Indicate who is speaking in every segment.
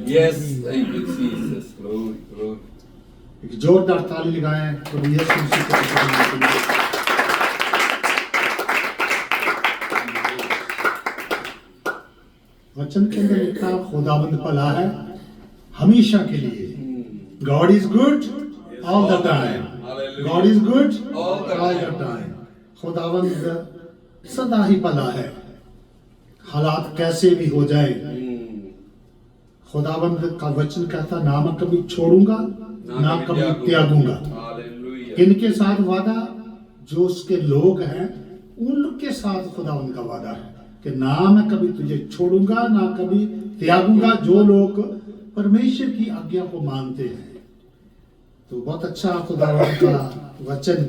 Speaker 1: Yes, thank you, Jesus. Glory, glory.
Speaker 2: एक जोरदार ताली लगाएं प्रभु यीशु मसीह को पकड़ने के लिए। वचन के अंदर लिखा खुदावंद भला है हमेशा के लिए। God is good all the time. God is good all the time. खुदावंद सदा ही भला है, हालात कैसे भी हो जाए। खुदावंद का वचन कहता ना मैं कभी छोड़ूंगा ना कभी त्यागूंगा। इनके साथ वादा जो उसके लोग हैं उनके साथ खुदावंद का वादा है कि ना मैं कभी तुझे छोड़ूंगा ना कभी त्यागूंगा, जो लोग परमेश्वर की आज्ञा को मानते हैं। तो बहुत अच्छा खुदावंद का वचन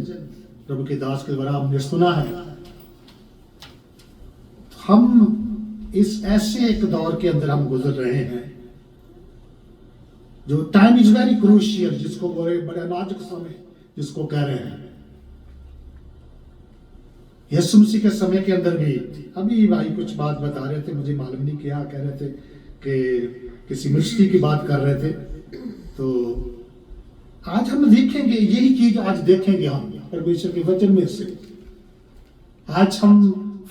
Speaker 2: प्रभु के दास के द्वारा हमने सुना है। हम इस ऐसे एक दौर के अंदर हम गुजर रहे हैं जो टाइम इज वेरी क्रूशियल, जिसको बड़े नाजुक समय जिसको कह रहे हैं। यीशु मसीह के समय के अंदर भी अभी भाई कुछ बात बता रहे थे, मुझे मालूम नहीं क्या कह रहे थे कि किसी मिनिस्ट्री की बात कर रहे थे। तो आज हम देखेंगे यही चीज, आज देखेंगे हम परमेश्वर के वचन में से। आज हम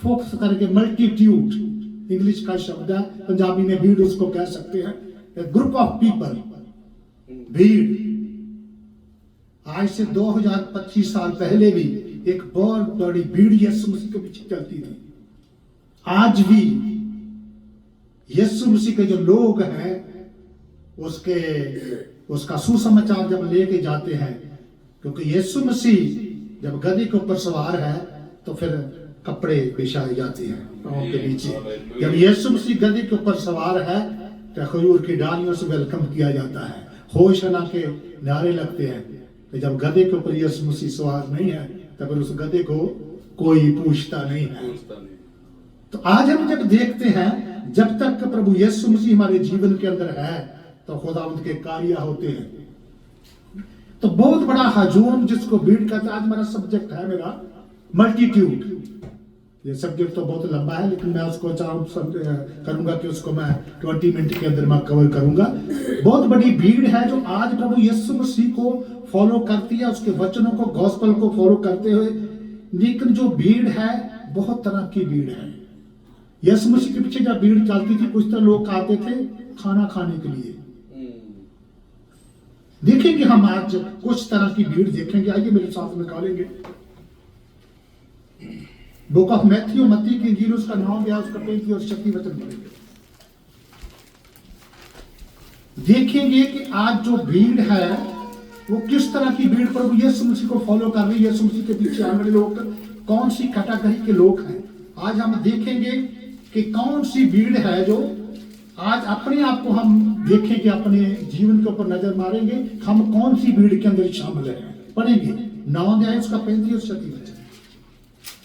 Speaker 2: फोकस करके मल्टीट्यूड, इंग्लिश का शब्द है, पंजाबी में भीड़ उसको कह सकते हैं, ग्रुप ऑफ पीपल, भीड़। आज से 2025 साल पहले भी एक बहुत बड़ी भीड़ यीशु मसीह के पीछे चलती थी। आज भी यीशु मसीह के जो लोग हैं उसका सुसमाचार जब लेके जाते हैं, क्योंकि यीशु मसीह जब गधे के ऊपर सवार है तो फिर कपड़े बिछाए जाते हैं पांव के नीचे। जब यीशु मसीह गधे के ऊपर सवार है तो खजूर की डालियों से वेलकम किया जाता है, होशना के नारे लगते हैं। तो जब गधे के ऊपर यीशु मसीह सवार नहीं है तो फिर उस गधे को कोई पूछता नहीं है। तो आज हम जब देखते हैं, जब तक प्रभु यीशु मसीह हमारे जीवन के अंदर है तो खुदावंद के कार्य होते हैं। तो बहुत बड़ा हजूम जिसको भीड़ कहता है, आज मेरा सब्जेक्ट है मेरा मल्टीट्यूड। ये सब्जेक्ट तो बहुत लंबा है लेकिन मैं उसको करूंगा कि उसको मैं 20 मिनट के अंदर मैं कवर करूंगा। बहुत बड़ी भीड़ है जो आज प्रभु यीशु मसीह को फॉलो करती है, उसके वचनों को, गॉस्पेल को फॉलो करते हुए। लेकिन जो भीड़ है बहुत तरह की भीड़ है। यीशु मसीह के पीछे जब भीड़ चलती थी, कुछ तो लोग आते थे खाना खाने के लिए। देखेंगे हम आज कुछ तरह की भीड़ देखेंगे, आइए मेरे साथ निकालेंगे बुक ऑफ मैथ्यू, मत्ती की इंजील, उसका 9 अध्याय, उसका 35 और 36 वचन पढ़ेंगे। देखेंगे कि आज जो भीड़ है वो किस तरह की भीड़ प्रभु यीशु मसीह को फॉलो कर रही है। यीशु मसीह के पीछे आने वाले लोग कौन सी कैटेगरी के लोग हैं। आज हम देखेंगे कि कौन सी भीड़ है जो आज अपने आप को हम देखेंगे, अपने जीवन के ऊपर नजर मारेंगे, हम कौन सी भीड़ के अंदर शामिल है। पढ़ेंगे 9 अध्याय, उसका 35 और 36 वचन।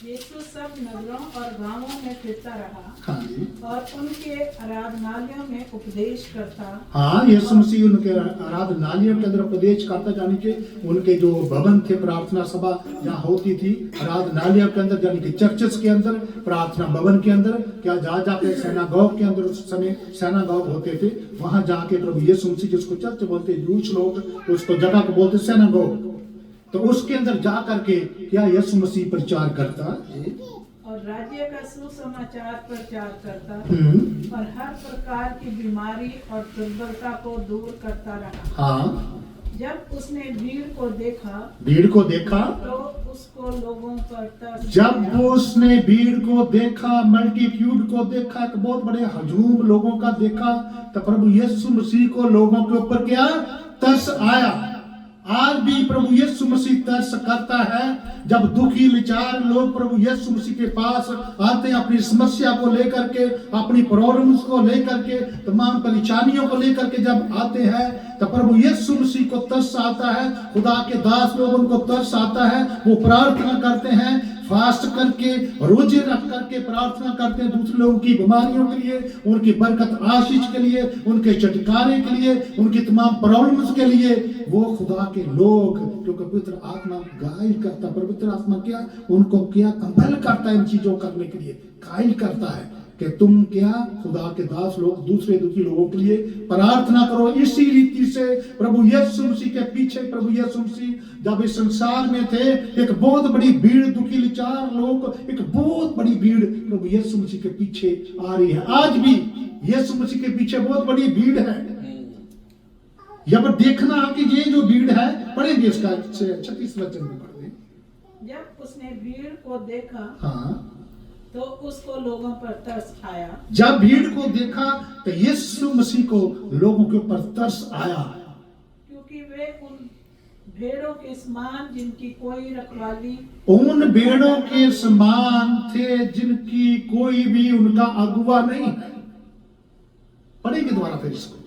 Speaker 3: यीशु सब नगरों और गांवों में फिरता रहा,
Speaker 2: हाँ जी,
Speaker 3: और उनके आराधनालयों में उपदेश करता।
Speaker 2: हाँ, यीशु मसीह उनके आराधनालयों के अंदर उपदेश करता, यानी कि उनके जो भवन थे, प्रार्थना सभा जहाँ होती थी, आराधनालयों के अंदर, यानी कि चर्चेस के अंदर, प्रार्थना भवन के अंदर, क्या जा जाके सिनागोग के अंदर, उस समय सिनागोग होते थे, वहां जाके प्रभु यीशु मसीह, जिसको चर्च बोलते, यूश लोग उसको जगह को बोलते सिनागोग, तो उसके अंदर जा करके क्या यीशु मसीह प्रचार करता
Speaker 3: और राज्य का सुसमाचार प्रचार करता और हर प्रकार की बीमारी और दुर्बलता को दूर करता रहा।
Speaker 2: हाँ,
Speaker 3: जब उसने भीड़ को देखा तो उसको लोगों पर तरस
Speaker 2: जब
Speaker 3: आया।
Speaker 2: उसने भीड़ को देखा, मल्टीट्यूड को देखा, एक बहुत बड़े हजूम लोगों का देखा, तो प्रभु यीशु मसीह को लोगों के ऊपर क्या तरस आया। आज भी प्रभु यीशु मसीह तरस करता है जब दुखी लाचार लोग प्रभु यीशु मसीह के पास आते हैं, अपनी समस्या को लेकर के, अपनी प्रॉब्लम्स को लेकर के, तमाम परेशानियों को लेकर के जब आते हैं तो प्रभु यीशु मसीह को तरस आता है। खुदा के दास लोग उनको तरस आता है, वो प्रार्थना करते हैं, फास्ट करके, रोजे रख करके प्रार्थना करते हैं दूसरे लोगों की बीमारियों के लिए, उनकी बरकत आशीष के लिए, उनके छुटकारे के लिए, उनकी तमाम प्रॉब्लम्स के लिए। वो खुदा के लोग, क्योंकि पवित्र आत्मा गाइड करता, पवित्र आत्मा क्या उनको क्या कंपेल करता है इन चीजों करने के लिए, गाइड करता है। कि तुम क्या खुदा के दास लोग दूसरे दुखी लोगों के लिए प्रार्थना करो। इसी रीति से प्रभु यीशु मसीह के पीछे प्रभु यीशु मसीह जब इस संसार में थे, एक बहुत बड़ी भीड़, दुखी लाचार लोग, एक बहुत बड़ी भीड़ प्रभु यीशु मसीह के पीछे आ रही है। आज भी यीशु मसीह के पीछे बहुत बड़ी भीड़ है। जब देखना कि ये जो भीड़ है, पढ़ेंगे इसका 36 वचन में पढ़ दें।
Speaker 3: जब उसने भीड़ को देखा,
Speaker 2: हाँ,
Speaker 3: तो उसको लोगों पर तरस आया।
Speaker 2: जब भीड़ को देखा तो यीशु मसीह को लोगों के ऊपर तरस आया,
Speaker 3: क्योंकि वे उन भेड़ों के समान जिनकी कोई रखवाली,
Speaker 2: उन भेड़ों के समान थे जिनकी कोई भी उनका अगुवा नहीं है। पढ़ेंगे दोबारा फिर इसको।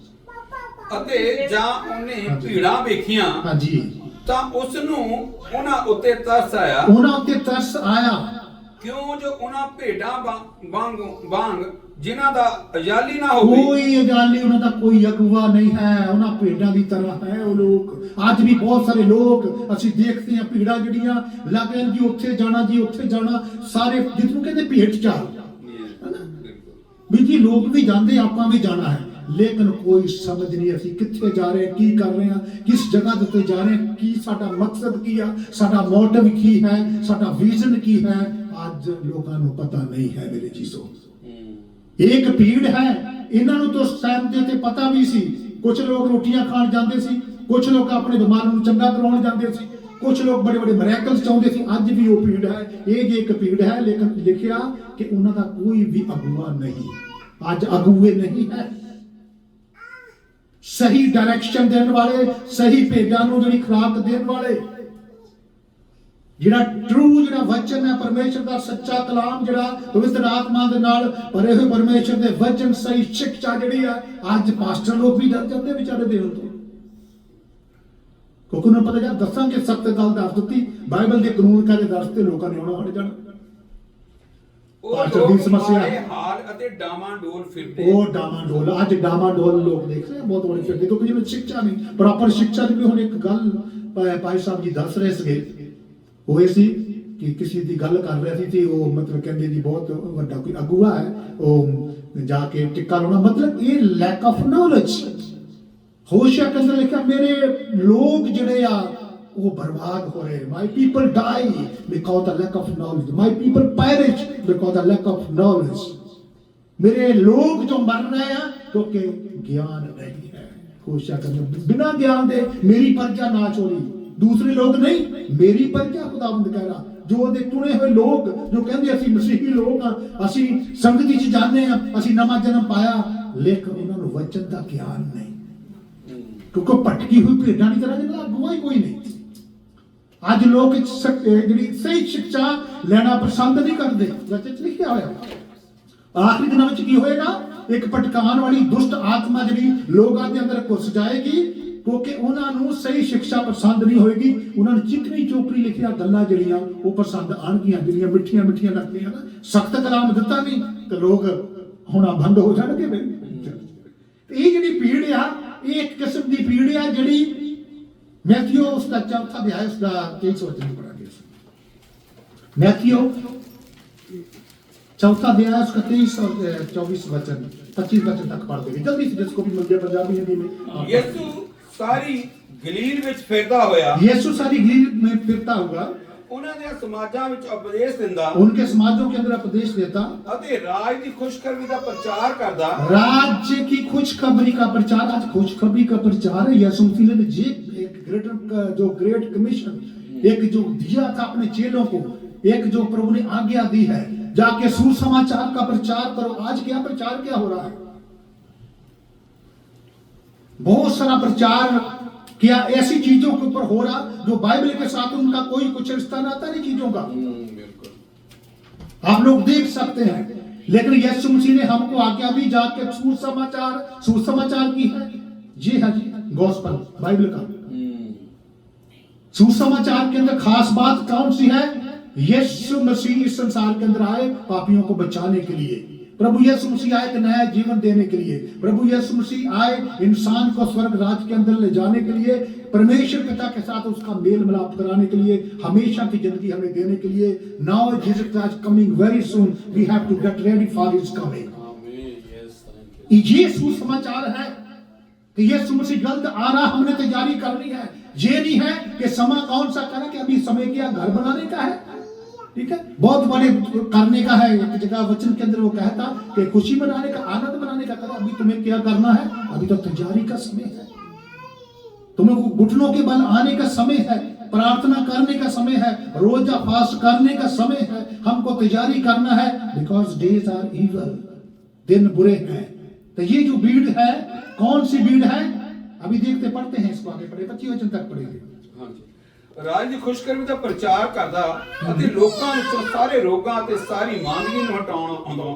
Speaker 1: ਅਤੇ ਜਾਂ ਉਹਨੇ ਭੀੜਾਂ ਵੇਖੀਆਂ
Speaker 2: हाँ जी,
Speaker 1: ਤਾਂ ਉਸ ਨੂੰ ਉਹਨਾਂ ਉੱਤੇ ਤਰਸ ਆਇਆ,
Speaker 2: ਉਹਨਾਂ ਉੱਤੇ ਤਰਸ ਆਇਆ,
Speaker 1: ਕਿਉਂ ਜੋ ਉਹਨਾਂ ਭੇਡਾਂ ਵਾਂਗ ਜਿਨ੍ਹਾਂ ਦਾ ਅਜਾਲੀ ਨਾ ਹੋਵੇ।
Speaker 2: ਕੋਈ ਅਜਾਲੀ ਉਹਨਾਂ ਦਾ ਕੋਈ ਅਗਵਾ ਨਹੀਂ ਹੈ, ਉਹਨਾਂ ਭੇਡਾਂ ਦੀ ਤਰ੍ਹਾਂ ਹੈ ਉਹ ਲੋਕ। ਅੱਜ ਵੀ ਬਹੁਤ ਸਾਰੇ ਲੋਕ ਅਸੀਂ ਦੇਖਦੇ ਹਾਂ, ਭੀੜਾਂ ਜਿਹੜੀਆਂ ਲੱਗ ਜਾਣ ਜੀ ਉੱਥੇ ਜਾਣਾ ਜੀ ਉੱਥੇ ਜਾਣਾ, ਸਾਰੇ ਜਿਸਨੂੰ ਕਹਿੰਦੇ ਭੇਡ ਚਾਲ ਵੀ ਜੀ, ਲੋਕ ਵੀ ਜਾਂਦੇ, ਆਪਾਂ ਵੀ ਜਾਣਾ ਹੈ, ਲੇਕਿਨ ਕੋਈ ਸਮਝ ਨਹੀਂ ਅਸੀਂ ਕਿੱਥੇ ਜਾ ਰਹੇ, ਕੀ ਕਰ ਰਹੇ ਹਾਂ, ਕਿਸ ਜਗ੍ਹਾ ਦੇ ਉੱਤੇ ਜਾ ਰਹੇ ਹਾਂ, ਕੀ ਸਾਡਾ ਮਕਸਦ ਕੀ ਆ, ਸਾਡਾ ਮੋਟਿਵ ਕੀ ਹੈ, ਸਾਡਾ ਵਿਜ਼ਨ ਕੀ ਹੈ, ਅੱਜ ਲੋਕਾਂ ਨੂੰ ਪਤਾ ਨਹੀਂ ਹੈ ਮੇਰੇ ਜੀਸੋ। ਇੱਕ ਭੀੜ ਹੈ, ਇਹਨਾਂ ਨੂੰ ਤਾਂ ਉਸ ਟਾਈਮ ਦੇ ਤੇ ਪਤਾ ਵੀ ਸੀ। ਕੁਝ ਲੋਕ ਰੋਟੀਆਂ ਖਾਣ ਜਾਂਦੇ ਸੀ, ਕੁਝ ਲੋਕ ਆਪਣੇ ਬਿਮਾਰਾਂ ਨੂੰ ਚੰਗਾ ਕਰਾਉਣ ਜਾਂਦੇ ਸੀ, ਕੁਝ ਲੋਕ ਬੜੇ ਬੜੇ ਮਿਰੈਕਲਸ ਚਾਹੁੰਦੇ ਸੀ। ਅੱਜ ਵੀ ਉਹ ਭੀੜ ਹੈ, ਇਹ ਜੇ ਇੱਕ ਭੀੜ ਹੈ, ਲੇਕਿਨ ਲਿਖਿਆ ਕਿ ਉਹਨਾਂ ਦਾ ਕੋਈ ਵੀ ਅਗੂਆ ਨਹੀਂ। ਅੱਜ ਅਗੂਏ ਨਹੀਂ ਹੈ, ਸਹੀ ਡਾਇਰੈਕਸ਼ਨ ਦੇਣ ਵਾਲੇ, ਸਹੀ ਭੇਡਾਂ ਨੂੰ ਜਿਹੜੀ ਖੁਰਾਕ ਦੇਣ ਵਾਲੇ, ਜਿਹੜਾ ਟਰੂ ਜਿਹੜਾ ਵਚਨ ਹੈ ਪਰਮੇਸ਼ਰ ਦਾ ਸੱਚਾ ਕਲਾਮ, ਜਿਹੜਾ ਪਵਿੱਤਰ ਆਤਮਾ ਦੇ ਨਾਲ ਭਰੇ ਹੋਏ ਪਰਮੇਸ਼ਰ ਦੇ ਵਚਨ, ਸਹੀ ਸਿੱਖਿਆ ਜਿਹੜੀ ਆ, ਅੱਜ ਪਾਸਟਰ ਲੋਕ ਵੀ ਡਰ ਜਾਂਦੇ ਵਿਚਾਰੇ ਦੇਣ ਤੋਂ, ਕਿਉਂਕਿ ਉਹਨਾਂ ਨੂੰ ਪਤਾ ਯਾਰ ਦੱਸਾਂਗੇ ਸਖਤ ਗੱਲ ਦੱਸ ਦਿੱਤੀ, ਬਾਈਬਲ ਦੇ ਕਾਨੂੰਨ ਕਾਰੇ ਦੱਸ ਤੇ ਲੋਕਾਂ ਨੇ ਆਉਣਾ ਹਟ ਜਾਣਾ।
Speaker 1: ਉਹ ਲੋਕ ਮਾੜੇ ਹਾਲ ਅਤੇ ਡਾਮਾਡੋਲ ਫਿਰਦੇ।
Speaker 2: ਉਹ ਡਾਮਾਡੋਲ, ਅੱਜ ਡਾਮਾਡੋਲ ਲੋਕ ਦੇਖ ਰਹੇ ਬਹੁਤ ਬੜੇ ਫਿਰਦੇ, ਕਿਉਂਕਿ ਜਿਹਨੂੰ ਸਿੱਖਿਆ ਨਹੀਂ, ਪ੍ਰੋਪਰ ਸਿੱਖਿਆ ਦੀ। ਹੁਣ ਇੱਕ ਗੱਲ ਭਾਈ ਸਾਹਿਬ ਜੀ ਦੱਸ ਰਹੇ ਸੀਗੇ, ਹੋਏ ਸੀ ਕਿ ਕਿਸੇ ਦੀ ਗੱਲ ਕਰ ਰਿਹਾ ਸੀ ਤੇ ਉਹ ਮਤਲਬ ਕਹਿੰਦੇ ਜੀ ਬਹੁਤ ਵੱਡਾ ਕੋਈ ਅਗੂਆ ਹੈ, ਉਹ ਜਾ ਕੇ ਟਿੱਕਾ ਲਾਉਣਾ, ਮਤਲਬ ਇਹ ਲੈਕ ਆਫ ਨੌਲੇਜ। ਹੋਸ਼ਿਆ ਕੇ ਅੰਦਰ ਲਿਖਿਆ ਮੇਰੇ ਲੋਕ ਜਿਹੜੇ ਆ ਉਹ ਬਰਬਾਦ ਹੋ ਰਹੇ, my people die because the lack of knowledge, my people perish because the lack of knowledge. ਮੇਰੇ ਲੋਕ ਜੋ ਮਰ ਰਹੇ ਆ ਕਿਉਂਕਿ ਗਿਆਨ ਨਹੀਂ ਹੈ। ਹੋਸ਼ਿਆ ਕੇ ਅੰਦਰ ਬਿਨਾਂ ਗਿਆਨ ਦੇ ਮੇਰੀ ਪਰਜਾ ਨਾ ਚੋਰੀ, ਦੂਸਰੇ ਲੋਕ ਨਹੀਂ, ਮੇਰੀ ਪਰਜਾ ਖੁਦਾਵੰਦ ਕਹਿ ਰਹਾ, ਜੋ ਉਹਦੇ ਚੁਣੇ ਹੋਏ ਲੋਕ ਜੋ ਕਹਿੰਦੇ ਅਸੀਂ ਮਸੀਹੀ ਲੋਕ ਆ, ਅਸੀਂ ਸੰਗਤੀ 'ਚ ਜਾਂਦੇ ਆ, ਅਸੀਂ ਨਵਾਂ ਜਨਮ ਪਾਇਆ, ਲੇਕਿਨ ਉਹਨਾਂ ਨੂੰ ਵਚਨ ਦਾ ਗਿਆਨ ਨਹੀਂ, ਕਿਉਂਕਿ ਭਟਕੀ ਹੋਈ ਭੇਡਾਂ ਦੀ ਤਰ੍ਹਾਂ ਜਿਹਦਾ ਅਗਵਾ ਹੀ ਕੋਈ ਨਹੀਂ। ਅੱਜ ਲੋਕ ਜਿਹੜੀ ਸਹੀ ਸਿੱਖਿਆ ਲੈਣਾ ਪਸੰਦ ਨਹੀਂ ਕਰਦੇ। ਵਚਨ 'ਚ ਲਿਖਿਆ ਹੋਇਆ ਆਖਰੀ ਦਿਨਾਂ ਵਿੱਚ ਕੀ ਹੋਏਗਾ, ਇੱਕ ਭਟਕਾਉਣ ਵਾਲੀ ਦੁਸ਼ਟ ਆਤਮਾ ਜਿਹੜੀ ਲੋਕਾਂ ਦੇ ਅੰਦਰ ਘੁਸ ਜਾਏਗੀ, ਕਿਉਂਕਿ ਉਹਨਾਂ ਨੂੰ ਸਹੀ ਸਿੱਖਿਆ ਪਸੰਦ ਨਹੀਂ ਹੋਏਗੀ। ਉਹਨਾਂ ਨੂੰ ਚਿਕਨੀ ਚੋਕਰੀ ਲਿਖਿਆ ਗੱਲਾਂ ਜਿਹੜੀਆਂ ਉਹ ਪਸੰਦ ਆਣਗੀਆਂ, ਜਿਹੜੀਆਂ ਮਿੱਠੀਆਂ ਮਿੱਠੀਆਂ ਲੱਗਦੀਆਂ ਨਾ, ਸਖਤ ਕਲਾਮ ਦਿੱਤਾ ਨਹੀਂ ਤੇ ਲੋਕ ਹੋਣਾ ਬੰਦ ਹੋ ਜਾਣਗੇ। ਇਹ ਜਿਹੜੀ ਭੀੜ ਆ, ਇਹ ਇੱਕ ਕਿਸਮ ਦੀ ਭੀੜ ਆ ਜਿਹੜੀ मैथियो उसका चौथा अध्याय उसका 23 वचन पढ़ा गया। मैथियो चौथा अध्याय उसका 23 और 24 वचन 25 वचन तक पढ़ देंगे जल्दी से, जिसको भी मिल गया पंजाबी हिंदी में।
Speaker 1: ਯਿਸੂ ਸਾਰੀ ਗਲੀਲ ਵਿੱਚ ਫਿਰਦਾ ਹੋਇਆ,
Speaker 2: यीशु सारी गलील में फिरता होगा,
Speaker 1: ਉਹਨਾਂ ਦੇ ਸਮਾਜਾਂ ਵਿੱਚ ਉਪਦੇਸ਼ ਦਿੰਦਾ,
Speaker 2: उनके समाजों के अंदर उपदेश देता,
Speaker 1: ਅਤੇ ਰਾਜ ਦੀ ਖੁਸ਼ਖਬਰੀ ਦਾ ਪ੍ਰਚਾਰ ਕਰਦਾ।
Speaker 2: राज्य की खुशखबरी का प्रचार। आज खुशखबरी का प्रचार है। यीशु मसीह ने जी एक जो ग्रेट कमीशन, एक जो दिया था अपने चेलों को, एक जो प्रभु ने आज्ञा दी है, जाके सुसमाचार का प्रचार करो। आज क्या प्रचार क्या हो रहा है, बहुत सारा प्रचार क्या ऐसी चीजों के ऊपर हो रहा जो बाइबल के साथ उनका कोई कुछ रिश्ता नाता नहीं चीजों का, आप लोग देख सकते हैं। लेकिन यीशु मसीह ने हमको आज्ञा दी जाके सुसमाचार की है। जी हाँ जी, गॉस्पेल बाइबल का सुसमाचार के अंदर खास बात कौन सी है, यीशु मसीह इस संसार के अंदर आए पापियों को बचाने के लिए। प्रभु यीशु मसीह आए एक नया जीवन देने के लिए। प्रभु यीशु मसीह आए इंसान को स्वर्ग राज के अंदर ले जाने के लिए, परमेश्वर पिता के साथ उसका मेल मिलाप कराने के लिए, हमेशा की जिंदगी हमें देने के लिए। Now Jesus Christ coming very soon, we have to get ready for his coming. ये सुसमाचार है कि यीशु मसीह जल्द आ रहा, हमने तैयारी करनी है। ये नहीं है कि समय कौन सा करे कि अभी समय क्या घर बनाने का है, ठीक है, बहुत बड़े करने का है। एक जगह वचन के अंदर वो कहता कि खुशी मनाने का, आनंद मनाने का करो। अभी तुम्हें क्या करना है? अभी तो तैयारी का समय है, तुम्हें घुटनों के बल आने का समय है, प्रार्थना करने का समय है, रोजा फास्ट करने का समय है। हमको तैयारी करना है, बिकॉज डेज आर इविल, दिन बुरे हैं। तो ये जो भीड़ है, कौन सी भीड़ है? अभी देखते पढ़ते हैं, इसको आगे पढ़े 25 वचन तक पढ़ेंगे।
Speaker 1: ਰਾਜ ਦੀ ਖੁਸ਼ਖਬਰੀ ਦਾ ਪ੍ਰਚਾਰ ਕਰਦਾ ਅਤੇ ਲੋਕਾਂ ਵਿੱਚੋਂ ਸਾਰੇ ਰੋਗਾਂ ਅਤੇ ਸਾਰੀ ਮਾਂਦਗੀ ਨੂੰ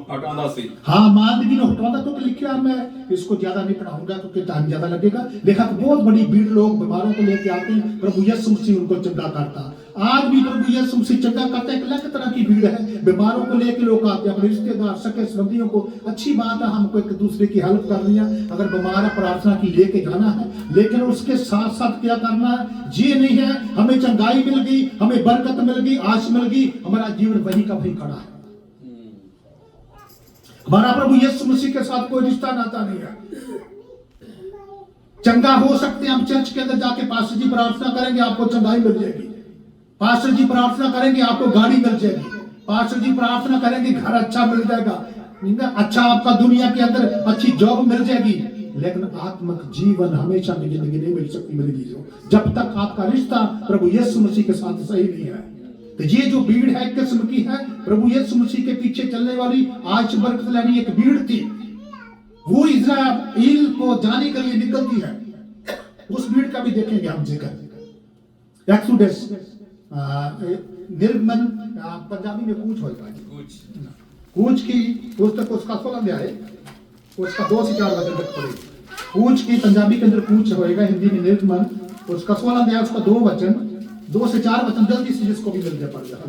Speaker 1: ਹਟਾਉਂਦਾ ਸੀ।
Speaker 2: हाँ, मांदगी ने हटाता तो लिखा, मैं इसको ज्यादा नहीं पढ़ाऊंगा क्योंकि टाइम ज्यादा लगेगा। देखा कि बहुत बड़ी भीड़ लोग बीमारों को लेके आते हैं, प्रभु यीशु मसीह उनको चंगा करता। आज भी प्रभु यीशु मसीह चंगा करता है। एक अलग तरह की भीड़ है, बीमारों को लेके लोग आते हैं, अपने रिश्तेदार सके संबंधियों को। अच्छी बात है, हमको एक दूसरे की हेल्प करनी है। अगर बीमार है, प्रार्थना की लेके जाना है, लेकिन उसके साथ साथ क्या करना है? ये नहीं है हमें चंगाई मिल गई, हमें बरकत मिल गई, आश मिल गई, हमारा जीवन वही का वही खड़ा है। हमारा प्रभु यीशु मसीह के साथ कोई रिश्ता नाता नहीं है। चंगा हो सकते हैं हम चर्च के अंदर जाके पास्टर जी प्रार्थना करेंगे, आपको चंगाई मिल जाएगी। पास्टर जी प्रार्थना करेंगे, आपको गाड़ी मिल जाएगी। पास्टर जी प्रार्थना करेंगे, घर अच्छा मिल जाएगा, अच्छा आपका दुनिया के अंदर अच्छी जॉब मिल जाएगी। लेकिन आत्मिक जीवन हमेशा की जिंदगी नहीं मिल सकती, मिलेगी जो जब तक आपका रिश्ता प्रभु यीशु मसीह के साथ सही नहीं है। तो ये जो भीड़ है एक किस्म की है, प्रभु यीशु मसीह के पीछे चलने वाली आज बरकत लेनी एक भीड़ थी। वो इज़राइल को जाने के लिए निकलती है, उस भीड़ का भी देखेंगे हम जिक्र। एक्सोडस निर्गमन पंजाबी में कूच होता है, कूच की पुस्तक उसका 16 अध्याय, उसका 2 से 4 वचन तक पढ़े। कूच की पंजाबी के अंदर कूच होएगा, हिंदी में निर्गमन, उसका 16 अध्याय, उसका 2 वचन, 2 से 4 वचन जल्दी से जिसको भी मिल जाए पढ़ जाए।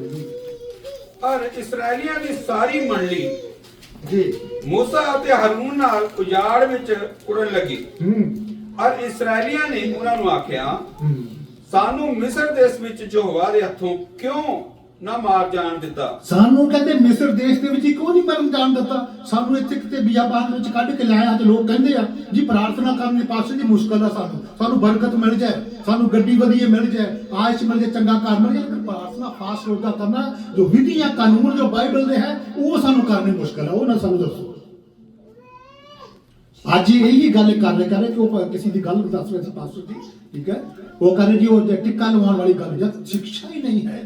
Speaker 1: और इस्राएलियों की सारी मंडली
Speaker 2: जी
Speaker 1: मूसा ਅਤੇ ਹਾਰੂਨ ਨਾਲ ਉਜਾੜ ਵਿੱਚ ਕੁੜਨ ਲੱਗੀ। और इस्राएलियों ने ਉਹਨਾਂ ਨੂੰ ਆਖਿਆ, ਸਾਨੂੰ ਮਿਸਰ ਦੇਸ਼ ਵਿੱਚ ਯਹੋਵਾ ਦੇ ਹੱਥੋਂ ਕਿਉਂ ਨਾ ਮਾਰ ਜਾਣ ਦਿੱਤਾ।
Speaker 2: ਸਾਨੂੰ ਕਹਿੰਦੇ ਮਿਸਰ ਦੇਸ਼ ਦੇ ਵਿੱਚ ਕਿਉਂ ਨਹੀਂ ਮਰਨ ਜਾਣ ਦਿੱਤਾ? ਸਾਨੂੰ ਇੱਥੇ ਕਿਤੇ ਬਿਆਬਾਨ ਵਿੱਚ ਕੱਢ ਕੇ ਲਾਇਆ ਤੇ ਲੋਕ ਕਹਿੰਦੇ ਆ ਜੀ ਪ੍ਰਾਰਥਨਾ ਕਰਨ ਦੇ ਪਾਸੇ ਦੀ ਮੁਸ਼ਕਲ ਆ, ਸਾਨੂੰ ਬਰਕਤ ਮਿਲ ਜਾਏ, ਸਾਨੂੰ ਗੱਡੀ ਵਧੀਆ ਮਿਲ ਜਾਏ, ਆਇਸ਼ ਮਿਲ ਜਾਏ, ਚੰਗਾ ਘਰ ਮਿਲ ਜਾਏ। ਪ੍ਰਾਰਥਨਾ ਫਾਸਟ ਰੋਜ਼ਾ ਕਰਨਾ ਜੋ ਵਿਧੀਆਂ ਕਾਨੂੰਨ ਜੋ ਬਾਈਬਲ ਦੇ ਹੈ ਉਹ ਸਾਨੂੰ ਕਰਨੇ ਮੁਸ਼ਕਲ ਆ, ਉਹ ਨਾ ਸਾਨੂੰ ਦੱਸੋ। ਅੱਜ ਇਹੀ ਗੱਲ ਕਰ ਰਹੇ ਕਿ ਉਹ ਕਿਸੇ ਦੀ ਗੱਲ ਦੱਸ ਰਹੇ ਸੀ ਪਾਸਟਰ ਜੀ, ਠੀਕ है, वो कह रहे जी वो टिक्का लवाने वाली गल, जब शिक्षा ही नहीं है।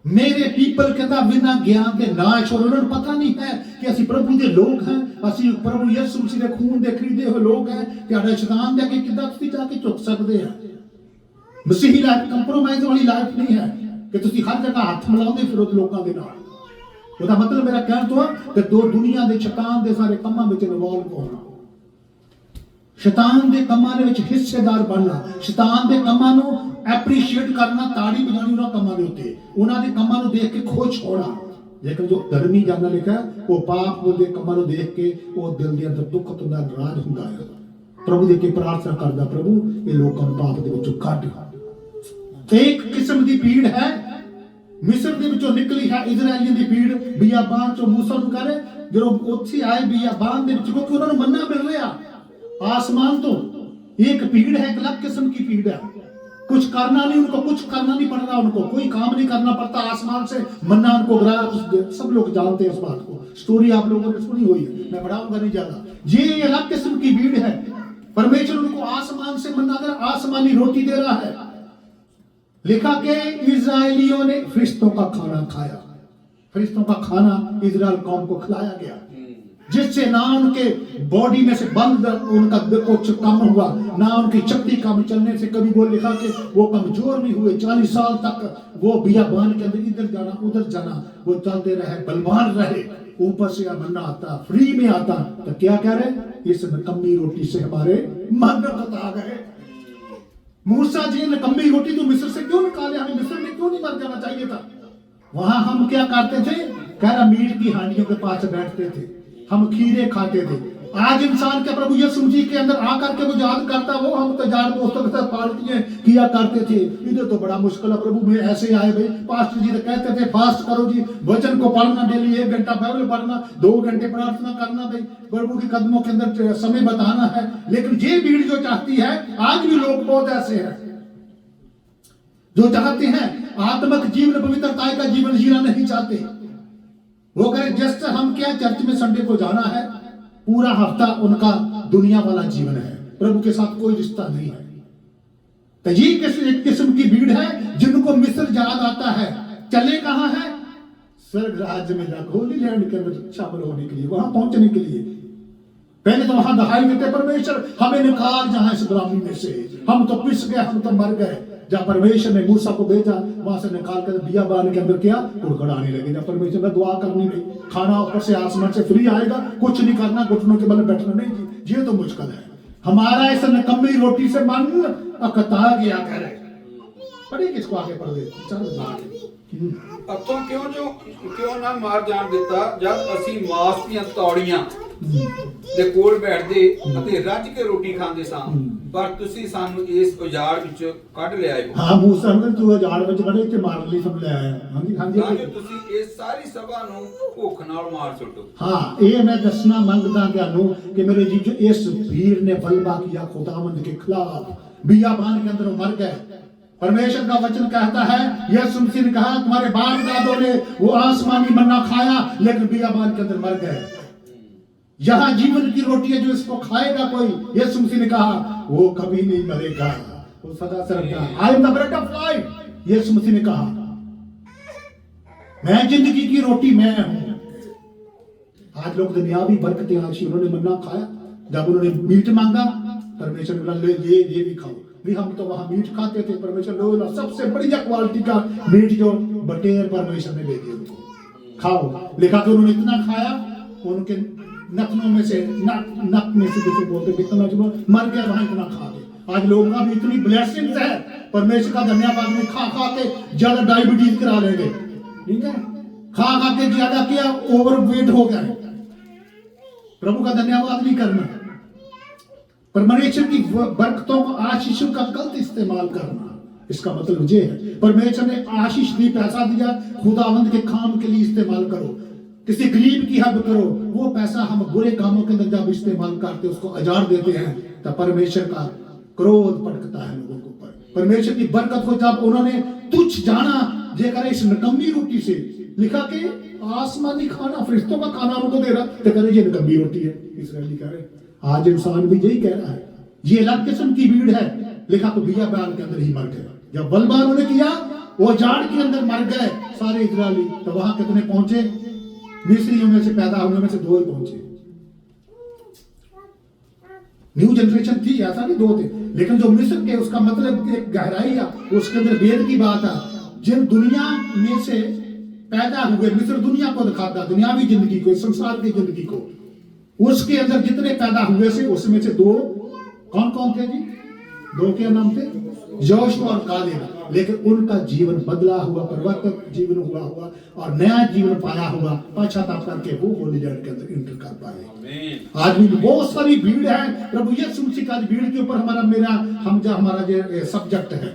Speaker 2: मेरे पीपल कहता बिना ज्ञान के नाश, और उन्हें पता नहीं है कि असि प्रभु दे लोग हैं, असि प्रभु यीशु मसीह दे खून दे खरीदे हुए लोग हैं। ਤੁਹਾਡਾ शैतान दे के किदा ਤੁਸੀਂ ਜਾ ਕੇ ਝੁਕ ਸਕਦੇ ਆ। ਮਸੀਹੀ ਲਾਈਫ ਕੰਪਰੋਮਾਈਜ਼ ਵਾਲੀ ਲਾਈਫ ਨਹੀਂ ਹੈ ਕਿ ਤੁਸੀਂ ਹਰ ਜਗ੍ਹਾ ਹੱਥ ਮਿਲਾਉਂਦੇ ਫਿਰੋ ਲੋਕਾਂ ਦੇ ਨਾਲ। ਉਹਦਾ ਮਤਲਬ ਮੇਰਾ ਕਹਿਣ ਤੋਂ ਕਿ ਦੋ ਦੁਨੀਆ ਦੇ ਸ਼ੈਤਾਨ ਦੇ ਸਾਰੇ ਕੰਮਾਂ ਵਿੱਚ ਇਨਵੋਲਵ ਹੋਣਾ, शैतान के कामां दे विच हिस्सेदार बनना, शैतान के कामां नूं एप्रीशिएट करना, ताड़ी बजानी उन्हां कामां दे उत्ते, उन्हां दे कामां नूं देख के खुश होना। लेकिन जो धर्मी जाना लिखा वो पाप दे कामां नूं देख के वो दिल दे अंदर दुख ते नाराज हुंदा है। प्रभु दे के प्रार्थना करदा, प्रभु ये लोकां नूं पाप दे विचों कढ। एक किस्म दी भीड़ है मिस्र दे विचों निकली है, इजराइलियों दी भीड़ बियाबान चों मूसा नूं करे जदों उत्थे आए बियाबान दे विच, क्योंकि उन्हां नूं मन्ना मिल रहा आसमान तो। एक भीड़ है, एक अलग किस्म की भीड़ है, कुछ करना नहीं, उनको कुछ करना नहीं पड़ रहा, उनको कोई काम नहीं करना पड़ता, आसमान से मन्ना उनको गिराया। सब लोग जानते हैं इस बात को, स्टोरी आप लोगों ने सुनी हुई है, मैं बढ़ाऊंगा नहीं ज्यादा। ये अलग किस्म की भीड़ है, परमेश्वर उनको आसमान से मन्ना कर आसमानी रोटी दे रहा है। लिखा के इजराइलियों ने फरिश्तों का खाना खाया, फरिश्तों का खाना इजराइल कौम को खिलाया गया, जिससे ना उनके बॉडी में से बंद उनका कुछ कम हुआ, ना उनकी शक्ति कम चलने से कभी। वो लिखा कि वो कमजोर नहीं हुए, 40 साल तक वो बियाबान के अंदर इधर जाना उधर जाना वो चलते रहे, बलवान रहे। ऊपर से मन्ना आता, फ्री में आता, तो क्या कह रहे, इस नकम्मी रोटी से हमारे मन बता गए। मूसा जी नकम्मी रोटी तो मिस्र से क्यों निकाले, हमें मिस्र में क्यों नहीं मर जाना चाहिए था? वहां हम क्या करते थे, कह रहा मीट की हांडियों के पास बैठते थे, हम खीरे खाते थे। आज इंसान के प्रभु यीशु मसीह के अंदर आकर के वो याद करता, वो हम तो यार दोस्तों के साथ पार्टियां किया करते थे, इधर तो बड़ा मुश्किल है प्रभु में ऐसे आए भाई। पास्टर जी तो कहते थे फास्ट करो जी, वचन को पढ़ना, डेली 1 घंटा बाइबल पढ़ना, 2 घंटे प्रार्थना करना, भाई प्रभु के कदमों के अंदर समय बताना है। लेकिन ये भीड़ जो चाहती है, आज भी लोग बहुत ऐसे हैं जो चाहते हैं आत्मिक जीवन, पवित्रता का जीवन जीना नहीं चाहते। वो कहे जैसे हम क्या चर्च में संडे को जाना है, पूरा हफ्ता उनका दुनिया वाला जीवन है, प्रभु के साथ कोई रिश्ता नहीं है। तो ये एक किस्म की भीड़ है जिनको मिस्र याद आता है। चले कहां है? स्वर्ग राज्य में जाकर, होली लैंड के अंदर शामिल होने के लिए, वहां पहुंचने के लिए। पहले तो वहां दहाई देते, परमेश्वर हमें निकाल जहां इस गुलामी में से, हम तो पिस गए, हम तो मर गए। जब परमेश्वर ने मूसा को भेजा, वहां से निकाल कर बियाबान के अंदर किया, उड़गड़ाने लगे। जब परमेश्वर ने दुआ करनी नहीं, खाना ऊपर से आसमान से फ्री आएगा, कुछ नहीं करना, घुटनों के बल बैठना नहीं जी, ये तो मुश्किल है। हमारा इस निकम्मी रोटी से मन अकता गया करे। पढ़े किसको आगे पढ़ दे,
Speaker 1: अतों क्यों ना मार जान दिता, जब ਅਸੀਂ ਮਾਸ ਦੀਆਂ ਤੌੜੀਆਂ ਦੇ ਕੋਲ ਬੈਠਦੇ ਅਤੇ ਰੱਜ ਕੇ ਰੋਟੀ ਖਾਂਦੇ ਸਾਂ, ਪਰ ਤੁਸੀਂ ਸਾਨੂੰ ਇਸ ਉਜਾੜ ਵਿੱਚ ਕੱਢ ਲਿਆਏ ਹੋ।
Speaker 2: ਹਾਂ ਮੂਸਾ ਨੇ ਤੂੰ ਉਜਾੜ ਵਿੱਚ ਕੱਢੇ ਤੇ ਮਾਰਨ ਲਈ ਸਭ ਲੈ ਆਇਆ। ਹਾਂਜੀ ਹਾਂਜੀ,
Speaker 1: ਤਾਂ ਜੋ ਤੁਸੀਂ ਇਸ ਸਾਰੀ ਸਭਾ ਨੂੰ ਭੁੱਖ ਨਾਲ ਮਾਰ ਸੁੱਟੋ।
Speaker 2: हाँ, ये मैं दसना मांगता ਤੁਹਾਨੂੰ कि मेरे जी जो इस भीड़ ने बलवा किया खुदावंद के खिलाफ, बियाबान के अंदर मर गए। परमेश्वर का वचन कहता है, यीशु मसीह ने कहा तुम्हारे बाप दादों ने वो आसमानी मन्ना खाया, लेकिन बियाबान के अंदर मर गए। यहाँ जीवन की रोटी है, जो इसको खाएगा कोई, यीशु मसीह ने कहा वो कभी नहीं मरेगा, वो सदा से रहेगा। I am the bread of life, Yeshu Masih ने कहा मैं जिंदगी की रोटी मैं हूं। आज लोग दुनियावी बरकतें आशी, उन्होंने मन्ना खाया, जब उन्होंने मीट मांगा, परमेश्वर ने बोला ये भी खाओ। भी हम तो वहां मीट खाते थे, परमेश्वर ने सबसे बढ़िया क्वालिटी का मीट जो बटेर परमेश्वर ने दे दिया, खाओ। लिखा कि उन्होंने इतना खाया, उनके नखनों में से नक में से जैसे बोलते कितना जो मर गया, वहां इतना खा के। आज लोगों का भी इतनी ब्लेसिंग्स है, परमेश्वर का धन्यवाद में खा के ज्यादा डायबिटीज करा लेंगे, ठीक है, खा के ज्यादा किया, ओवर वेट हो गया। प्रभु का धन्यवाद नहीं करना, परमेश्वर की बरकतों को, आशीषों का गलत इस्तेमाल करना, इसका मतलब ये है परमेश्वर ने आशीष दी, पैसा दिया, खुदावंद के काम के लिए इस्तेमाल करो, किसी गरीब की हद करो। वो पैसा हम बुरे कामों के अंदर जब इस्तेमाल करते, उसको अजार देते हैं, तो परमेश्वर का क्रोध भड़कता है लोगों के ऊपर। परमेश्वर की बरकत को जब उन्होंने तुच्छ जाना, जेकर इस निकम्मी रोटी से, लिखा कि आसमानी खाना, फरिश्तों का खाना उनको दे रहा, तो करे ये निकम्मी रोटी है। इसराइली कह रहे आज इंसान भी यही कह रहा है, ये अलग किस्म की भीड़ है। लिखा तो बियाबान के अंदर ही मर गए, जब बलवा उन्होंने किया, वो जाड़ के अंदर मर गए सारे इजरायली। तो वहां कितने पहुंचे? मिस्रियों में से पैदा होने में से 2 ही पहुंचे। न्यू जनरेशन थी, ऐसा नहीं 2 थे, लेकिन जो मिस्र के, उसका मतलब एक गहराई है, उसके अंदर वेद की बात है। जिन दुनिया में से पैदा हुए, मिस्र दुनिया को दिखाता, दुनियावी जिंदगी को, संसार की जिंदगी को, उसके अंदर जितने पैदा हुए से, उसमें से 2 कौन कौन थे जी? 2 के नाम थे, जोशुआ और कालेब। लेकिन उनका जीवन बदला हुआ, परिवर्तित जीवन हुआ और नया जीवन पाया हुआ, पश्चाताप करके वो होली लैंड के अंदर इंटर कर पाए। आज भी बहुत सारी भीड़ है, प्रभु यीशु मसीह का भीड़ के ऊपर हमारा जो सब्जेक्ट है,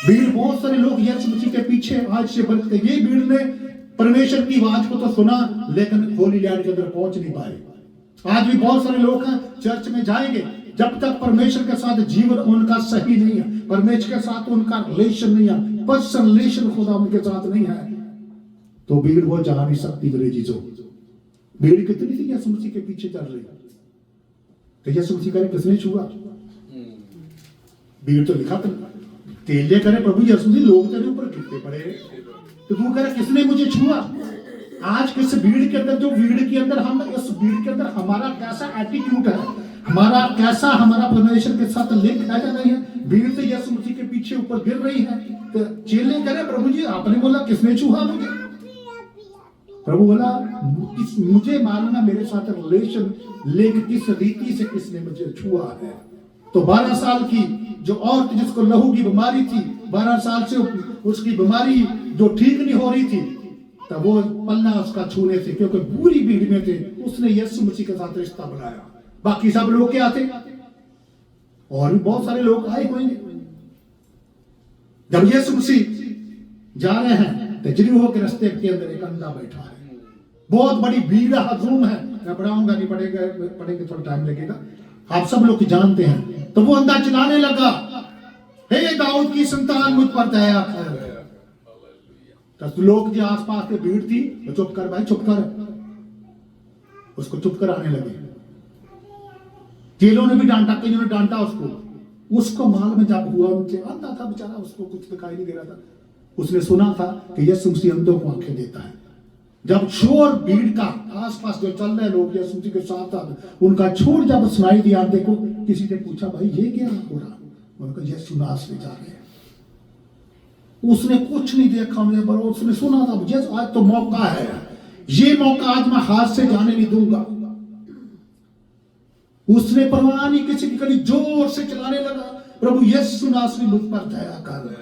Speaker 2: भीड़। बहुत सारे लोग यीशु मसीह के पीछे आज से बढ़ते। ये भीड़ ने परमेश्वर की आवाज को तो सुना, लेकिन होली लैंड के अंदर पहुंच नहीं पाए। आज भी बहुत सारे लोग हैं, चर्च में जाएंगे, जब तक परमेश्वर के साथ जीवन उनका सही नहीं है, परमेश्वर के साथ उनका रिलेशन नहीं है, पर्सनल रिलेशन खुदा उनके साथ नहीं है, तो भीड़ वो जा नहीं सकती। मेरे जीजो, भीड़ कितनी थी यीशु मसीह के पीछे चल रही, तो यीशु मसीह करे किसने छुआ? भीड़ तो लिखा था, तेलिया करे प्रभु यीशु मसीह, लोग तेरे ऊपर गिरते पड़े, तो तू करे किसने मुझे छुआ? आज किस भीड़ के अंदर, जो भीड़ के अंदर, हम इस भीड़ के अंदर हमारा कैसा एटीट्यूड है, हमारा परमेश्वर के साथ लिंक है या नहीं है? भीड़ तो यीशु मसीह के पीछे ऊपर गिर रही है, तो चेले करे प्रभु जी आपने बोला किसने छुआ मुझे? प्रभु बोला मुझे मालूम है, मेरे साथ रिलेशन लिंक किस रीति से किसने मुझे छुआ है। तो 12 साल की जो औरत जिसको लहू की बीमारी थी, 12 साल से उसकी बीमारी जो ठीक नहीं हो रही थी, तो वो पल्ला उसका छूने से, क्योंकि पूरी भीड़ में थे, उसने यीशु मसीह के साथ रिश्ता बनाया। बाकी सब लोग क्या थे, और भी बहुत सारे लोग आए होंगे। जब यीशु मसीह जा रहे हैं तो जरीहो के रास्ते के अंदर एक अंधा बैठा है, बहुत बड़ी भीड़ हजूम है, मैं पढ़ाऊंगा नहीं, पढ़ेंगे थोड़ा टाइम लगेगा, आप सब लोग जानते हैं। तो वो अंधा चिल्लाने लगा, हे दाऊद की संतान मुझ पर दया कर। तो लोग जो आसपास के भीड़ थी, तो चुप कर भाई चुप कर, उसको चुप कराने लगे। चेलों ने भी डांटा, कईयों ने डांटा उसको मालूम जब हुआ, उनसे अंधा था बेचारा, उसको कुछ दिखाई नहीं दे रहा था। उसने सुना था कि यीशु मसीह अंधों को आंखें देता है। जब शोर भीड़ का, आसपास जो चल रहे लोग यीशु मसीह के साथ साथ, उनका शोर जब सुनाई दिया, देखो किसी ने पूछा भाई ये क्या हो रहा, उनका यीशु नासरी जा रहे हैं। उसने कुछ नहीं देखा, पर उसने सुना था जैसे आज तो मौका है, ये मौका आज मैं हाथ से जाने नहीं दूंगा। उसने परवाह नहीं किसी की करी, जोर से चलाने लगा, प्रभु यीशु नासरी मुझ पर दया कर।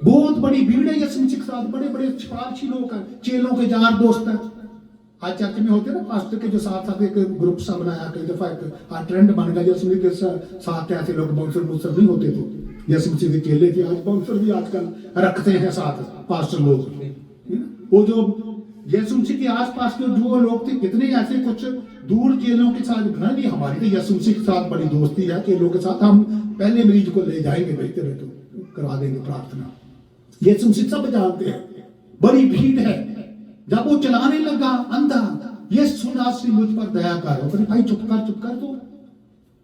Speaker 2: बहुत बड़ी भीड़ है यीशु मसीह के साथ, बड़े बड़े सिफारिशी लोग हैं, चेलों के यार दोस्त हैं। आज चर्च में होते ना पास्टर के जो साथ एक ग्रुप सा बनाया, कई दफा एक ट्रेंड बन गया यीशु मसीह के साथ ऐसे लोग बाउंसर नहीं होते थे, यीशु मसीह के चेले थे, आज बाउंसर भी आजकल रखते हैं साथ पास्टर लोग। वो जो यीशु मसीह के आसपास के जो लोग थे, कितने ऐसे कुछ दूर चेलों के साथ बना नहीं, हमारी तो यीशु मसीह के साथ बड़ी दोस्ती है, चेलों के साथ हम पहले मरीज को ले जाएंगे, बेहतर है तो करवा देंगे प्रार्थना। यीशु मसीह सब जानते हैं, बड़ी भीड़ है। जब वो चलाने लगा अंधा, यीशु नासरी मुझ पर दया कर, भाई चुप कर, तो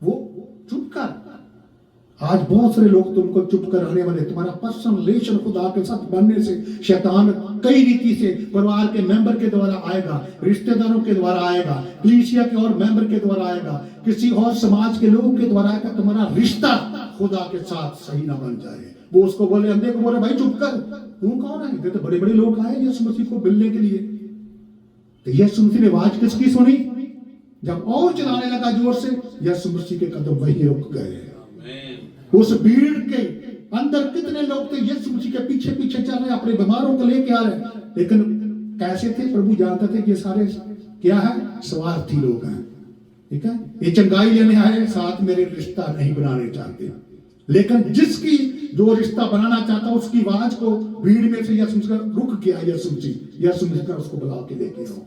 Speaker 2: वो चुप कर। आज बहुत सारे लोग तुमको चुप कराने वाले, तुम्हारा पर्सनल रिलेशन खुदा के साथ बनने से शैतान कई रीति से परिवार के मेंबर के द्वारा आएगा, रिश्तेदारों के द्वारा आएगा, कलीसिया के और मेंबर के द्वारा आएगा, किसी और समाज के लोगों के द्वारा आएगा, तुम्हारा रिश्ता खुदा के साथ सही ना बन जाए। वो उसको बोले, अंधे को बोले भाई चुप कर, तू कौन है? तो बड़े बड़े लोग आए यीशु मसीह को मिलने के लिए। तो यीशु मसीह ने आवाज किसकी सुनी? जब और चलाने लगा जोर से, यीशु मसीह के कदम वहीं रुक गए। उस भीड़ के अंदर कितने लोग थे यीशु मसीह के पीछे पीछे चल रहे, अपने बीमारों को लेके आ रहे, लेकिन कैसे थे? प्रभु जानते थे कि ये सारे क्या है, स्वार्थी लोग हैं। ठीक है, ये चंगाई लेने आए, साथ मेरे रिश्ता नहीं बनाने चाहते। लेकिन जिसकी जो रिश्ता बनाना चाहता उसकी आवाज को भीड़ में से यीशु मसीह रुक गया। यीशु मसीह का उसको बुला के लेके आओ,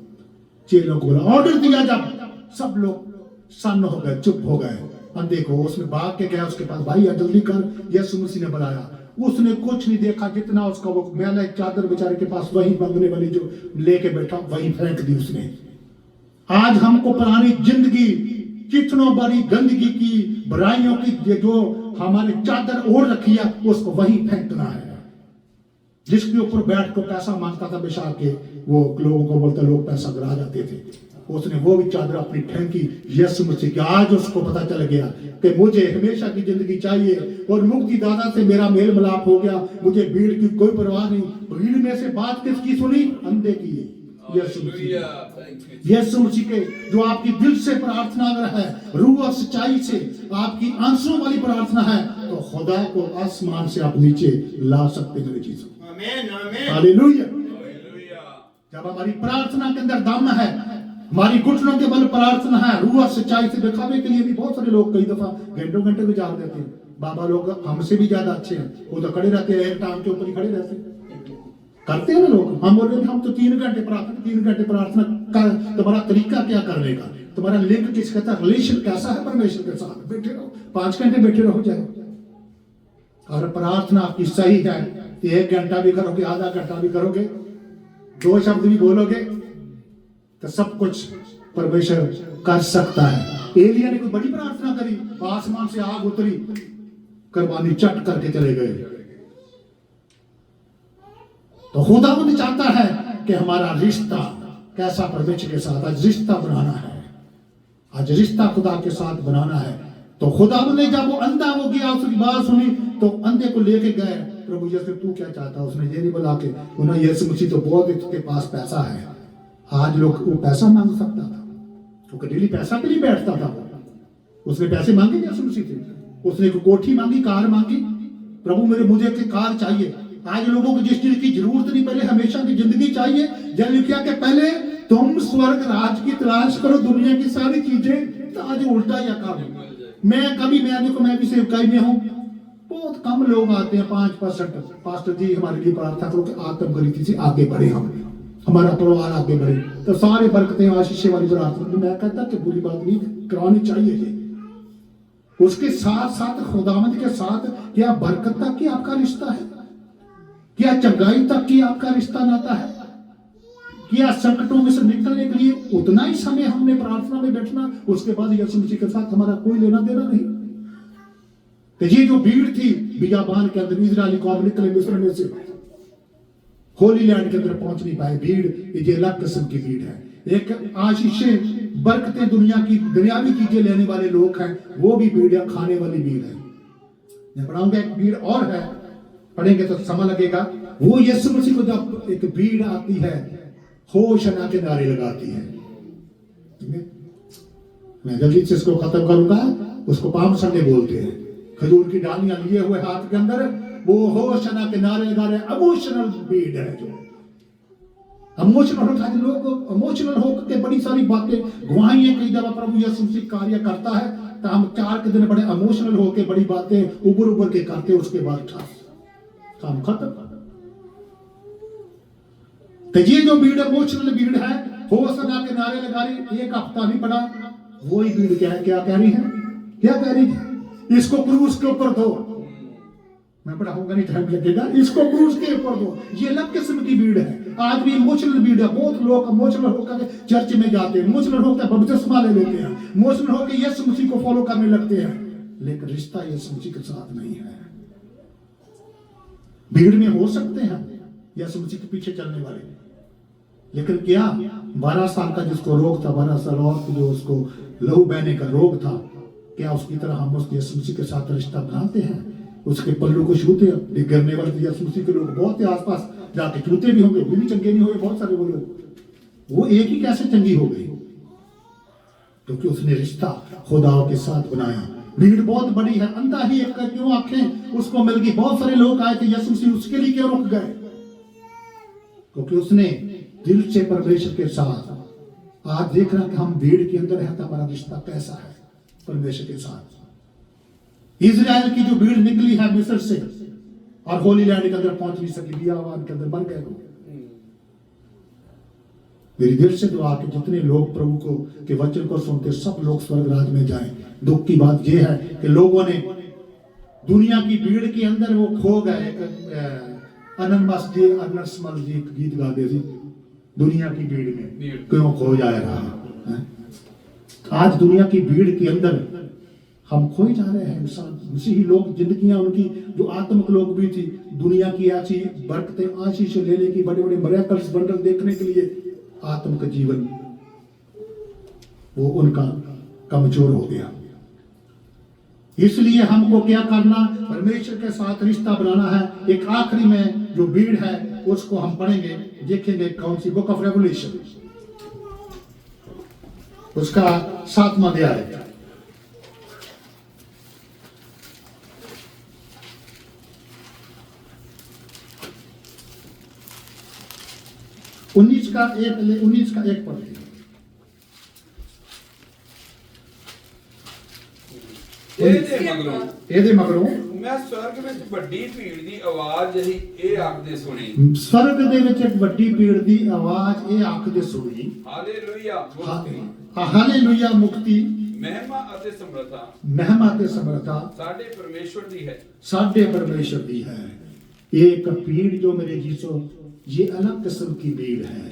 Speaker 2: चेलों को बुला, ऑर्डर दिया। जब सब लोग सन्न हो गए, चुप हो गए, अंधे को उसने भाग के गया उसके पास, भाई जल्दी कर, यीशु मसीह ने बुलाया। उसने कुछ नहीं देखा, जितना उसका वो मैला एक चादर बेचारे के पास वही बंधने वाली जो लेके बैठा वही फेंक दी उसने। आज हमको पुरानी जिंदगी, कितनों बड़ी गंदगी की, बुराइयों की जो हमारे चादर ओढ़ रखी है, उसको वही फेंकना है। जिसके ऊपर बैठ कर पैसा मांगता था बेचार के, वो लोगों को बोलते लोग पैसा गिरा जाते थे, उसने वो भी चादर अपनी फेंकी यीशु मसीह के। आज उसको पता चल गया कि मुझे हमेशा की जिंदगी चाहिए और मुक्ति दाता से मेरा मेल मिलाप हो गया, मुझे भीड़ की कोई परवाह नहीं। भीड़ में से बात किसकी सुनी? अंधे की, यीशु मसीह के। जो आपकी दिल से प्रार्थना अगर है, रूह और सच्चाई से आपकी आंसुओं वाली प्रार्थना है, तो खुदा को आसमान से आप नीचे ला सकते हैं चीजों। हालेलुया। जब हमारी प्रार्थना के अंदर दम है, हमारी घुटनों के बल प्रार्थना है, रूह और सच्चाई से, दिखावे के लिए भी बहुत सारे लोग कई दफा घंटों घंटे गुजार देते हैं। बाबा लोग हमसे भी ज्यादा अच्छे हैं, वो तो खड़े रहते हैं, एक टांग के ऊपर ही खड़े रहते हैं, करते हैं ना लोग। हम बोल रहे हम तो 3 घंटे प्रार्थना का तुम्हारा तरीका क्या करने का, तुम्हारा लिंक किसके साथ, रिलेशन कैसा है परमेश्वर के साथ? बैठे रहो, 5 घंटे बैठे रहो जाए। और प्रार्थना आपकी सही है, 1 घंटा भी करोगे, आधा घंटा भी करोगे, 2 शब्द भी बोलोगे, तो सब कुछ परमेश्वर कर सकता है। एलिया ने कोई बड़ी प्रार्थना करी, आसमान से आग उतरी, कुर्बानी चट करके चले गए। तो खुदावंद चाहता है कि हमारा रिश्ता कैसा परमेश्वर के साथ, आज रिश्ता बनाना है, आज रिश्ता खुदा के साथ बनाना है। तो खुदावंद ने जब वो अंधा हो गया, उसकी बात सुनी, तो अंधे को लेके गए। प्रभु यीशु तू क्या चाहता? उसने ये नहीं बोला कि उन्हें यीशु मसीह तो बहुत इसके पास पैसा है। आज लोग वो पैसा मांग सकता था, क्योंकि डेली पैसा के लिए बैठता था। उसने पैसे मांगे यीशु मसीह से, उसने कोठी मांगी, कार मांगी, प्रभु मुझे कार चाहिए। आज लोगों को जिस चीज की जरूरत नहीं, पहले हमेशा की जिंदगी चाहिए। जब लिखा कि पहले तुम स्वर्ग राज की तलाश करो, दुनिया की सारी चीजें, तो आज उल्टा या काम। मैं भी सेवकाई में हूँ, बहुत कम लोग आते हैं, 5%। पास्टर जी हमारे लिए प्रार्थना करो कि आत्मगरीति से आगे बढ़े, हमारा परिवार आगे बढ़े, तो सारे बरकतें आशीषें वाली प्रार्थना। मैं कहता कि बुरी बात नहीं करानी चाहिए जी। उसके साथ साथ खुदावंद के साथ क्या बरकत तक की आपका रिश्ता है, क्या चंगाई तक की आपका रिश्ता नाता है, क्या संकटों में से निकलने के लिए उतना ही समय हमने प्रार्थना में बैठना, उसके बाद यीशु मसीह के साथ हमारा कोई लेना देना नहीं। तो ये जो भीड़ थी बियाबान के अंदर, इजरायली कौम निकले मिस्र में से, होली लैंड के अंदर पहुंच नहीं पाए। भीड़ ये अलग किस्म की भीड़ है। एक आशीषें बरकतें दुनिया की दुनियावी चीजें लेने वाले लोग हैं, वो भी भीड़ है, खाने वाली भीड़ है। मैं पढ़ाऊंगा, एक भीड़ और है, पढ़ेंगे तो समय लगेगा। वो यीशु मसीह को जब एक भीड़ आती है, होशना के नारे लगाती है। मैं जल्दी से इसको खत्म करूंगा। उसको पाम संडे बोलते हैं। खजूर की डालियां लिए हुए हाथ के अंदर वो होशना के नारे लगा रहे। इमोशनल भीड़ है, जो इमोशनल होता है। लोग इमोशनल होकर के बड़ी सारी बातें गवाही है। कई दफा प्रभु यीशु मसीह कार्य करता है तो हम 4 के दिन बड़े इमोशनल होकर बड़ी बातें उबर के करते, उसके बाद काम खत्म। तो ये जो भीड़ इमोशनल भीड़ है, होशना के नारे लगा रही। एक हफ्ता नहीं पड़ा, वही भीड़ क्या कह रही है, क्या कह रही है, इसको क्रूस के ऊपर दो। मैं पढ़ाऊंगा नहीं, टाइम लगेगा। इसको क्रूस के ऊपर दो। ये अलग किस्म की भीड़ है। आज भी इमोशनल भीड़ है। बहुत लोग इमोशनल होकर चर्च में जाते हैं, इमोशनल होकर बपतिस्मा ले लेते हैं, इमोशनल होकर यीशु मसीह को फॉलो करने लगते हैं, लेकिन रिश्ता यीशु मसीह के साथ नहीं है। भीड़ में हो सकते हैं यीशु मसीह के पीछे चलने वाले, लेकिन क्या 12 साल का जिसको रोग था, 12 साल और जो उसको लहू बहने का रोग था, क्या उसकी तरह हम उस यीशु मसीह के साथ रिश्ता बनाते हैं? उसके पल्लू को छूते हैं। गिरने वाले यीशु मसीह के लोग बहुत है आसपास, जाके छूते भी होंगे, वो भी चंगे नहीं हुए बहुत सारे वो लोग। वो एक ही कैसे चंगी हो गई? क्योंकि उसने रिश्ता खुदा के साथ बनाया। भीड़ बहुत बड़ी है, अंधा ही एक क्यों आंखें उसको मिल गई। बहुत सारे लोग आए थे, यीशु मसीह उसके लिए क्यों रुक गए? क्योंकि उसने दिल से परमेश्वर के साथ। आज देख रहा कि हम भीड़ के अंदर है तो हमारा रिश्ता कैसा है परमेश्वर के साथ। इजराइल की जो भीड़ निकली है मिस्र से और होली लैंड के अंदर पहुंच नहीं सकी, बियाबान के अंदर मर गए लोग। मेरी दिल से दुआ कि जितने लोग प्रभु को के वचन को सुनते, सब लोग स्वर्ग राज में जाएं। दुख की बात यह है कि लोगों ने दुनिया की भीड़ के अंदर वो खो गए। अनसमल जी एक गीत गाते थे, दुनिया की भीड़ में क्यों खो जाए रहा है। आज दुनिया की भीड़ के अंदर हम खोए जा रहे हैं। इंसान मसीही लोग, जिंदगियां उनकी जो आत्मिक लोग भी थी, दुनिया की ऐसी बरकतें आशीष लेने की, बड़े बड़े मिरेकल्स वंडर देखने के लिए आत्मिक जीवन वो उनका कमजोर हो गया। इसलिए हमको क्या करना, परमेश्वर के साथ रिश्ता बनाना है। एक आखिरी में जो भीड़ है उसको हम पढ़ेंगे, देखेंगे कौन सी, बुक ऑफ रेवलेशन उसका 7वां अध्याय। उन्नीस का एक पढ़ लिया। ਇਹਦੇ ਮਗਰੋਂ
Speaker 1: ਮੈਂ ਸਵਰਗ ਵਿੱਚ ਵੱਡੀ ਭੀੜ ਦੀ ਆਵਾਜ਼ ਜਿਹੀ ਇਹ ਆਖਦੇ ਸੁਣੀ।
Speaker 2: ਸਵਰਗ ਦੇ ਵਿੱਚ ਇੱਕ ਵੱਡੀ ਭੀੜ ਦੀ ਆਵਾਜ਼ ਇਹ ਆਖਦੇ ਸੁਣੀ,
Speaker 1: ਹਾਲੇਲੂਇਆ ਮੁਕਤੀ,
Speaker 2: ਹਾਲੇਲੂਇਆ ਮੁਕਤੀ,
Speaker 1: ਮਹਿਮਾ ਅਤੇ ਸਮਰੱਥਾ,
Speaker 2: ਮਹਿਮਾ ਤੇ ਸਮਰੱਥਾ
Speaker 1: ਸਾਡੇ ਪਰਮੇਸ਼ਵਰ ਦੀ ਹੈ,
Speaker 2: ਸਾਡੇ परमेश्वर दी है। एक भीड़ जो मेरे जीसो, ये अलग किस्म की भीड़ है।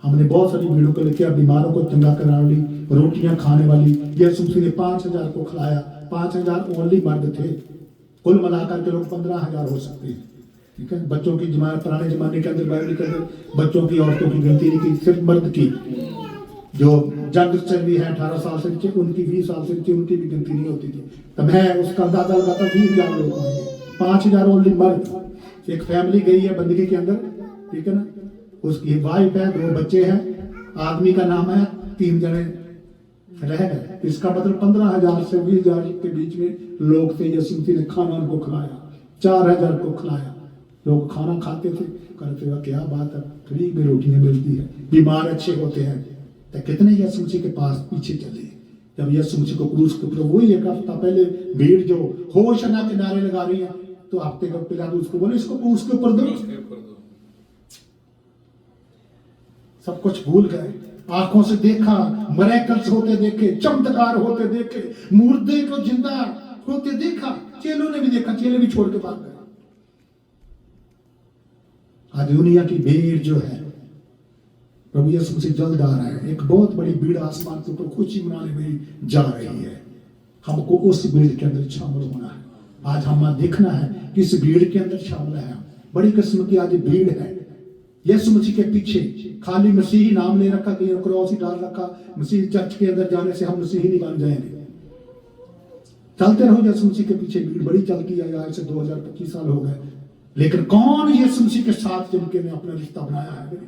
Speaker 2: हमने बहुत सारी भीड़ों को लेकर, बीमारों को चंगा कराने वाली, रोटियां खाने वाली। यीशु मसीह ने 5000 को खिलाया। 5000 ओनली मर्द थे, कुल मिलाकर के लोग 15000 हो सकते हैं। ठीक है, बच्चों की पुराने जमाने के अंदर बाइबल के अंदर बच्चों की, औरतों की गिनती नहीं की, सिर्फ मर्द की। जो जंग से भी है 18 साल से नीचे, उनकी 20 साल से नीचे, उनकी भी गिनती नहीं होती थी। तब है उसका अंदाजा लगाता 20,000 लोग होंगे। 5000 ओनली मर्द। एक फैमिली गई है बंदगी के अंदर, ठीक है ना, उसकी वाइफ है, 2 बच्चे हैं, आदमी का नाम है, 3 जने रह गए। इसका मतलब 15,000 से 20,000 के बीच में लोग थे। यीशु मसीह ने खाना उनको खिलाया, 4000 को खिलाया। लोग खाना खाते थे, कहते थे क्या बात है, फ्री में रोटियां मिलती है, बीमार अच्छे होते हैं। तो कितने यीशु मसीह के पास पीछे चले जब यीशु मसीह को क्रूस के ऊपर, वही एक हफ्ता पहले भीड़ जो होशना के नारे लगा रही है, तो हफ्ते का पिलातुस उसको बोले इसको उसके ऊपर दो। सब कुछ भूल गए, आंखों से देखा, मिरेकल्स होते देखे, चमत्कार होते देखे, मुर्दे को जिंदा होते देखा, चेलों ने भी देखा, चेले भी छोड़ के भाग गए। आज दुनिया की भीड़ जो है, प्रभु यीशु मसीह जल्द आ रहा है, एक बहुत बड़ी भीड़ आसमान के ऊपर खुशी मनाने में जा रही है। हमको उस भीड़ के अंदर शामिल होना है। आज हमें देखना है कि इस भीड़ के अंदर शामिल है। बड़ी किस्म की आज भीड़ है यीशु मसीह के पीछे। खाली मसीही नाम ले रखा, कहीं क्रॉस ही डाल रखा, मसीह चर्च के अंदर जाने से हम मसीही नहीं बन जाएंगे। चलते रहो यीशु मसीह के पीछे, भीड़ बड़ी चलती है। आज से 2025 साल हो गए, लेकिन कौन यीशु मसीह के साथ जिनके ने अपना रिश्ता बनाया है।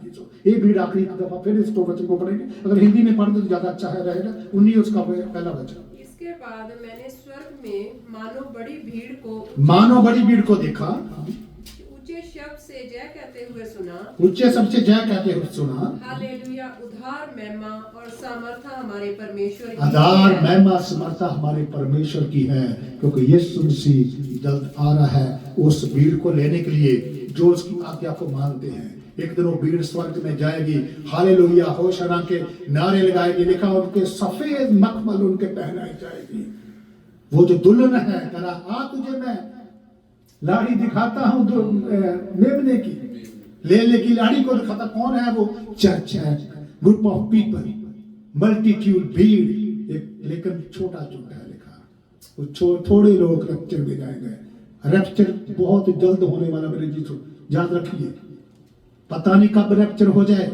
Speaker 2: ये भीड़ आखिरी दफा फिर इसको वचन को पढ़ेंगे, अगर हिंदी में पढ़ दो तो ज्यादा अच्छा है रहेगा। 19 उसका पहला वचन।
Speaker 4: इसके बाद मैंने स्वर्ग में मानो बड़ी भीड़ को देखा, ऊंचे शब्द से जय कहते हुए सुना,
Speaker 2: ऊंचे शब्द से जय कहते हुए सुना,
Speaker 4: हालेलुया, उद्धार महिमा और सामर्थ हमारे परमेश्वर की
Speaker 2: आधार
Speaker 4: है।
Speaker 2: महिमा समर्थ हमारे परमेश्वर की है, क्योंकि यीशु मसीह जल्द आ रहा है उस भीड़ को लेने के लिए जो उसकी आज्ञा को मानते हैं। एक दिन वो भीड़ स्वर्ग में जाएगी, हालेलुया होशाना के नारे लगाएगी। लिखा उनके सफेद मखमल उनके पहनाई जाएगी। वो जो दुल्हन है, कहा आ तुझे मैं लाड़ी दिखाता हूं मेमने की, ले की लाड़ी को दिखाता। कौन है वो? चर्च है, ग्रुप ऑफ पीपल, मल्टीट्यूड, भीड़। लेकिन छोटा छोटा है लिखा, वो थोड़े लोग रैप्चर में जाएंगे। रैप्चर बहुत जल्द होने वाला मेरे जीसू, याद रखिए। पता नहीं कब रैप्चर हो जाए।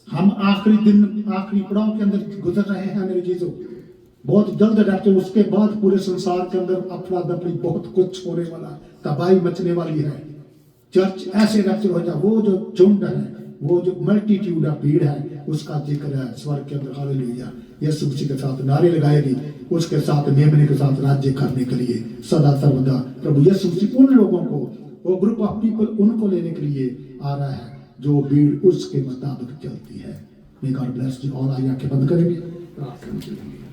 Speaker 2: हम आखिरी दिन, आखिरी पड़ाव के अंदर गुजर रहे हैं मेरे जीसू। बहुत जल्द रैप्चर, उसके बाद पूरे संसार के अंदर अफरा दफरी बहुत कुछ होने वाला, तबाही मचने वाली है। चर्च ऐसे रैप्चर हो जाए, वो जो झुंड है, वो जो मल्टीट्यूड है, भीड़ है, उसका जिक्र है स्वर्ग के अंदर। हालेलुया, यीशु मसीह के साथ नारे लगाएगी, उसके साथ मेमने के साथ राज्य करने के लिए सदा सर्वदा। प्रभु यीशु मसीह उन लोगों को, वो ग्रुप ऑफ पीपल, उनको लेने के लिए आ रहा है जो भीड़ उसके मुताबिक चलती है। May God bless you all. आइए आंखें बंद करेंगे, प्रार्थना करेंगे।